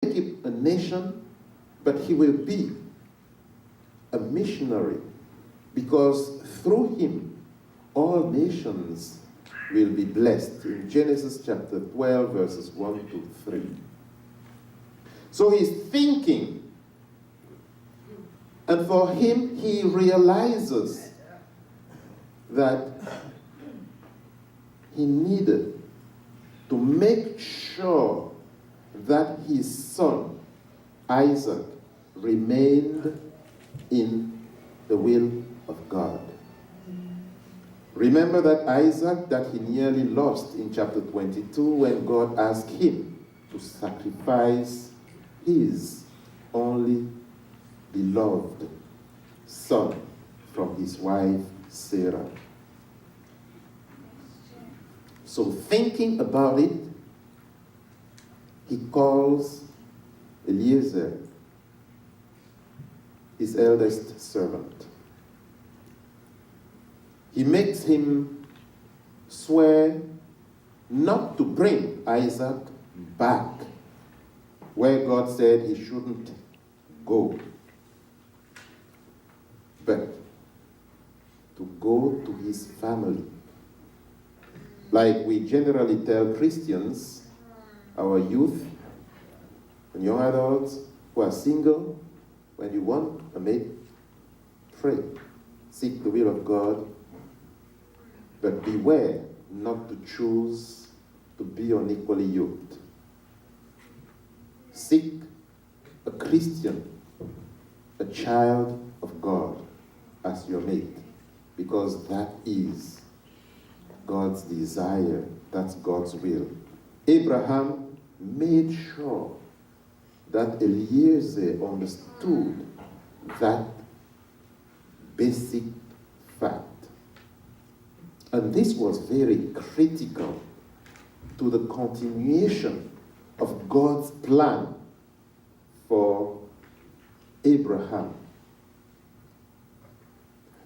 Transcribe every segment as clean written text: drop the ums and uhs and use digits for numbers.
make it a nation, but he will be a missionary, because through him all nations will be blessed. In Genesis chapter 12, verses 1 to 3. So he's thinking, and for him, he realizes that he needed to make sure that his son, Isaac, remained in the will of God. Remember that Isaac that he nearly lost in chapter 22 when God asked him to sacrifice his only beloved son from his wife Sarah. So thinking about it, he calls Eliezer, his eldest servant. He makes him swear not to bring Isaac back where God said he shouldn't go, but to go to his family. Like we generally tell Christians, our youth and young adults who are single, when you want a mate, pray, seek the will of God, but beware not to choose to be unequally yoked. Seek a Christian, a child of God as your mate, because that is God's desire, that's God's will. Abraham made sure that Eliezer understood that basic fact. And this was very critical to the continuation of God's plan for Abraham.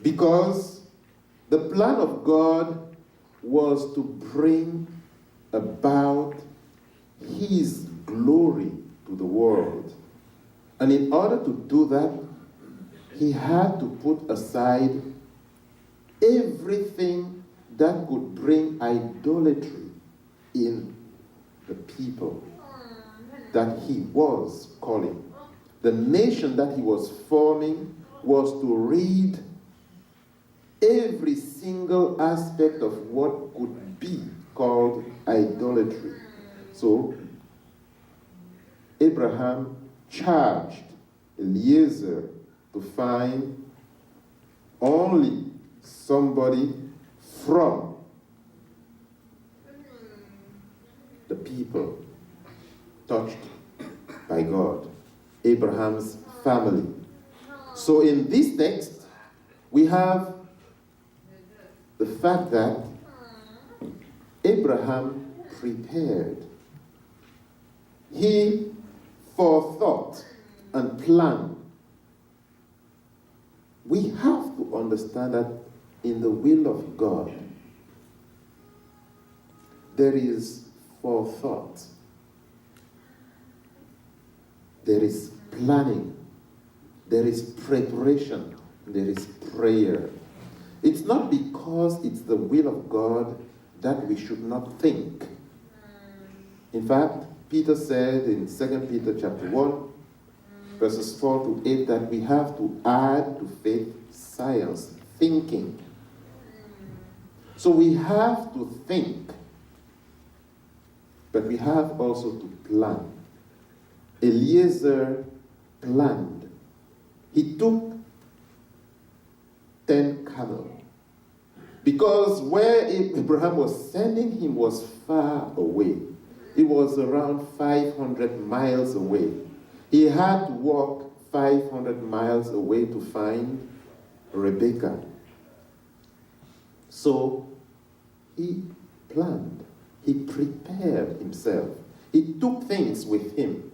Because the plan of God was to bring about his glory to the world. And in order to do that, he had to put aside everything that could bring idolatry in the people that he was calling. The nation that he was forming was to rid every single aspect of what could be called idolatry. So Abraham charged Eliezer to find only somebody from the people touched by God, Abraham's family. So in this text, we have the fact that Abraham prepared. He forethought and planned. We have to understand that in the will of God, there is forethought. There is planning. There is preparation. There is prayer. It's not because it's the will of God that we should not think. In fact, Peter said in 2 Peter chapter 1, verses 4 to 8, that we have to add to faith science, thinking. So we have to think, but we have also to plan. Eliezer planned. He took 10 camels, because where Abraham was sending him was far away. It was around 500 miles away. He had to walk 500 miles away to find Rebekah. So he planned. He prepared himself. He took things with him,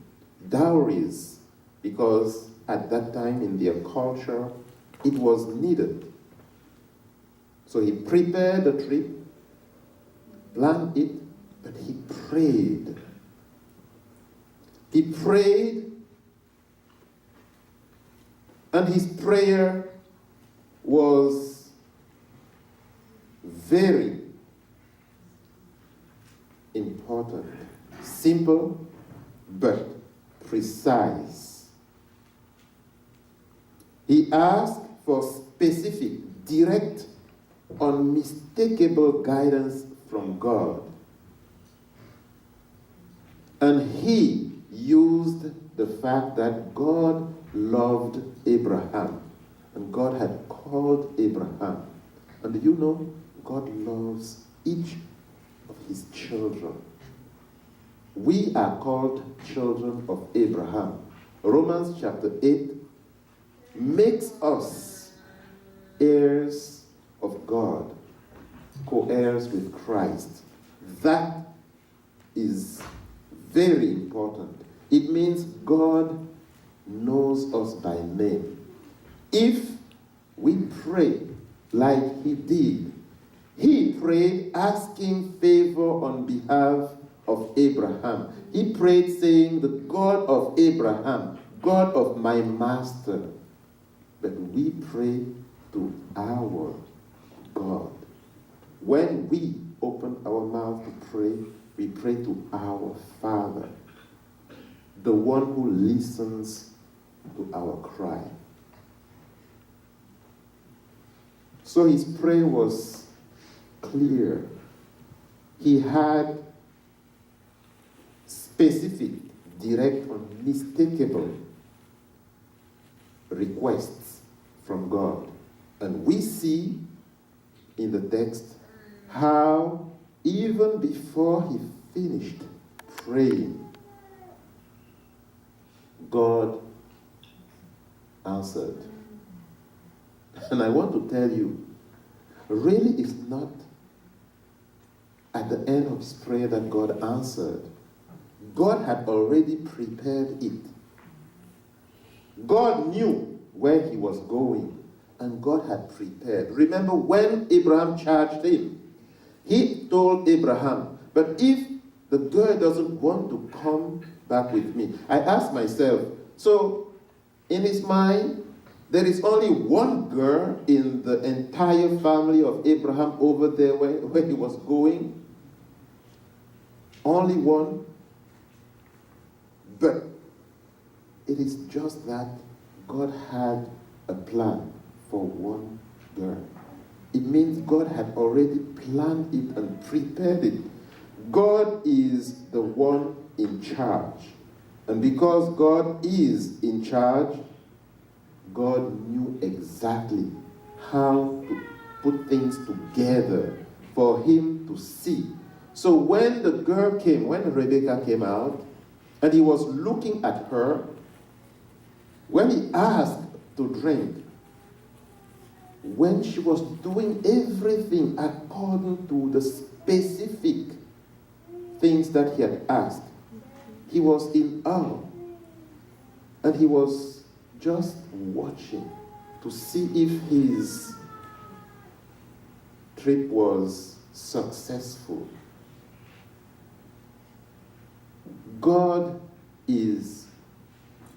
dowries, because at that time in their culture, it was needed. So he prepared the trip, planned it, but he prayed. He prayed, and his prayer was very important, simple but precise. He asked for specific, direct, unmistakable guidance from God. And he used the fact that God loved Abraham. And God had called Abraham. And do you know, God loves each of his children. We are called children of Abraham. Romans chapter 8 makes us heirs of God, co-heirs with Christ. That is very important. It means God knows us by name. If we pray like he did, he prayed asking favor on behalf of Abraham. He prayed saying, the God of Abraham, God of my master. But we pray to our God. When we open our mouth to pray, we pray to our Father, the one who listens to our cry. So his prayer was clear. He had specific, direct, unmistakable requests from God. And we see in the text how even before he finished praying, God answered. And I want to tell you, really it's not at the end of his prayer that God answered. God had already prepared it. God knew where he was going, and God had prepared. Remember when Abraham charged him, he told Abraham, but if the girl doesn't want to come back with me, I asked myself, so in his mind, there is only one girl in the entire family of Abraham over there where he was going. Only one. But it is just that God had a plan for one girl. It means God had already planned it and prepared it. God is the one in charge. And because God is in charge, God knew exactly how to put things together for him to see. So when the girl came, when Rebecca came out, and he was looking at her, when he asked to drink, when she was doing everything according to the specific things that he had asked, he was in awe. And he was just watching to see if his trip was successful. God is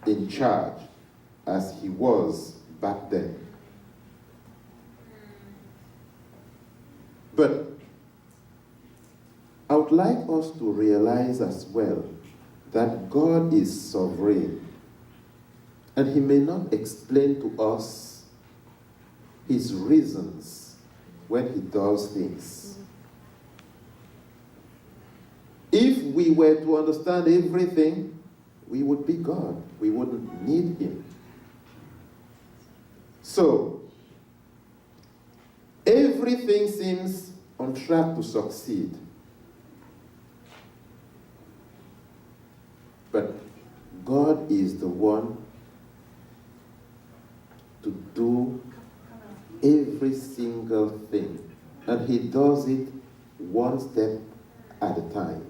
in charge as he was back then. But I would like us to realize as well that God is sovereign. And he may not explain to us his reasons when he does things. If we were to understand everything, we would be God. We wouldn't need him. So, everything seems on track to succeed. But God is the one to do every single thing. And he does it one step at a time.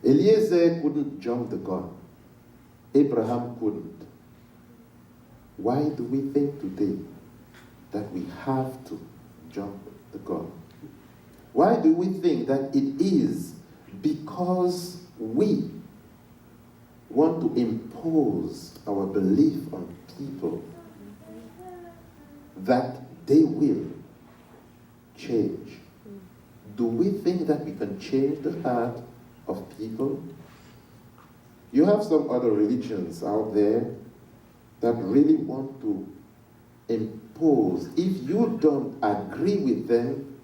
Eliezer couldn't jump the gun. Abraham couldn't. Why do we think today that we have to jump the gun? Why do we think that it is because we want to impose our belief on people that they will change. Do we think that we can change the heart of people? You have some other religions out there that really want to impose. If you don't agree with them,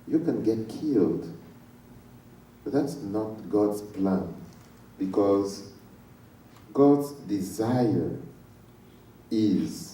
you can get killed. But that's not God's plan, because God's desire is